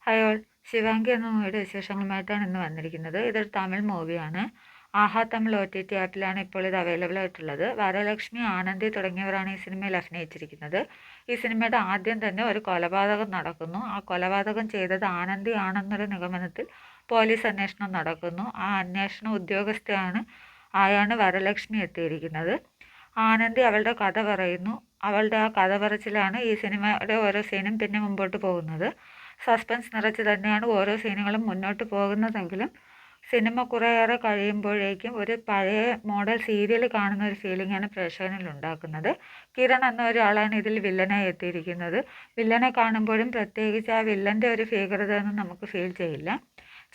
Hi all, Shivangi എന്ന മൂവിയുടെ വിശേഷങ്ങളുമായിട്ടാണ് ഇന്ന് വന്നിരിക്കുന്നത്. ഇതൊരു തമിഴ് മൂവിയാണ്. ആഹാ തമിഴ് OTT ആപ്പിലാണ് ഇപ്പോൾ ഇത് അവൈലബിൾ ആയിട്ടുള്ളത്. വരലക്ഷ്മി, ആനന്ദി തുടങ്ങിയവരാണ് ഈ സിനിമയിൽ അഭിനയിച്ചിരിക്കുന്നത്. ഈ സിനിമയുടെ ആദ്യം തന്നെ ഒരു കൊലപാതകം നടക്കുന്നു. ആ കൊലപാതകം ചെയ്തത് ആനന്ദി ആണെന്നൊരു നിഗമനത്തിൽ പോലീസ് അന്വേഷണം നടക്കുന്നു. ആ അന്വേഷണ ആയാണ് വരലക്ഷ്മി എത്തിയിരിക്കുന്നത്. ആനന്ദി അവളുടെ കഥ പറയുന്നു. അവളുടെ ആ കഥ പറച്ചിലാണ് ഈ സിനിമയുടെ ഓരോ സീനും പിന്നെ മുമ്പോട്ട് പോകുന്നത്. സസ്പെൻസ് നിറച്ച് തന്നെയാണ് ഓരോ സീനുകളും മുന്നോട്ട് പോകുന്നതെങ്കിലും സിനിമ കുറേയേറെ കഴിയുമ്പോഴേക്കും ഒരു പഴയ മോഡൽ സീരിയൽ കാണുന്ന ഒരു ഫീലിംഗാണ് പ്രേക്ഷകനിൽ ഉണ്ടാക്കുന്നത്. കിരൺ എന്ന ഒരാളാണ് ഇതിൽ വില്ലനായി എത്തിയിരിക്കുന്നത്. വില്ലനെ കാണുമ്പോഴും പ്രത്യേകിച്ച് ആ വില്ലൻ്റെ ഒരു ഭീകരതയൊന്നും നമുക്ക് ഫീൽ ചെയ്യില്ല.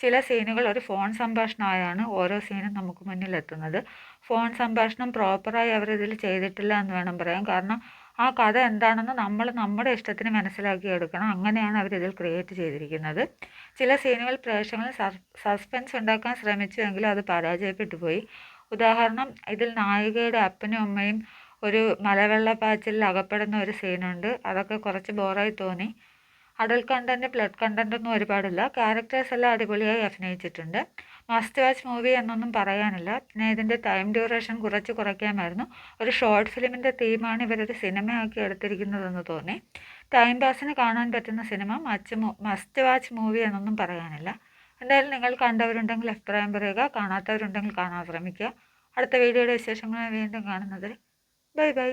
ചില സീനുകൾ ഒരു ഫോൺ സംഭാഷണമായാണ് ഓരോ സീനും നമുക്ക് മുന്നിലെത്തുന്നത്. ഫോൺ സംഭാഷണം പ്രോപ്പറായി അവരിതിൽ ചെയ്തിട്ടില്ല എന്ന് വേണം പറയാൻ. കാരണം ആ കഥ എന്താണെന്ന് നമ്മൾ നമ്മുടെ ഇഷ്ടത്തിന് മനസ്സിലാക്കിയെടുക്കണം. അങ്ങനെയാണ് അവരിതിൽ ക്രിയേറ്റ് ചെയ്തിരിക്കുന്നത്. ചില സീനുകൾ പ്രേക്ഷകരിൽ സസ്പെൻസ് ഉണ്ടാക്കാൻ ശ്രമിച്ചുവെങ്കിലും അത് പരാജയപ്പെട്ടു പോയി. ഉദാഹരണം, ഇതിൽ നായികയുടെ അപ്പനും അമ്മയും ഒരു മലവെള്ളപ്പാച്ചിലിൽ അകപ്പെടുന്ന ഒരു സീനുണ്ട്. അതൊക്കെ കുറച്ച് ബോറായി തോന്നി. അഡൽട്ട് കണ്ടൻറ്റ്, ബ്ലഡ് കണ്ടൻ്റ് ഒന്നും ഒരുപാടില്ല. ക്യാരക്ടേഴ്സ് എല്ലാം അടിപൊളിയായി അഭിനയിച്ചിട്ടുണ്ട്. മസ്റ്റ് വാച്ച് മൂവി എന്നൊന്നും പറയാനില്ല. പിന്നെ ഇതിൻ്റെ ടൈം ഡ്യൂറേഷൻ കുറച്ച് കുറയ്ക്കാമായിരുന്നു. ഒരു ഷോർട്ട് ഫിലിമിൻ്റെ തീമാണ് ഇവരൊരു സിനിമയാക്കി എടുത്തിരിക്കുന്നതെന്ന് തോന്നി. ടൈം പാസിന് കാണാൻ പറ്റുന്ന സിനിമ, മസ്റ്റ് വാച്ച് മൂവി എന്നൊന്നും പറയാനില്ല. എന്തായാലും നിങ്ങൾ കണ്ടവരുണ്ടെങ്കിൽ അഭിപ്രായം പറയുക. കാണാത്തവരുണ്ടെങ്കിൽ കാണാൻ ശ്രമിക്കുക. അടുത്ത വീഡിയോയുടെ വിശേഷങ്ങളുമായി വീണ്ടും കാണുന്നത്. Bye bye.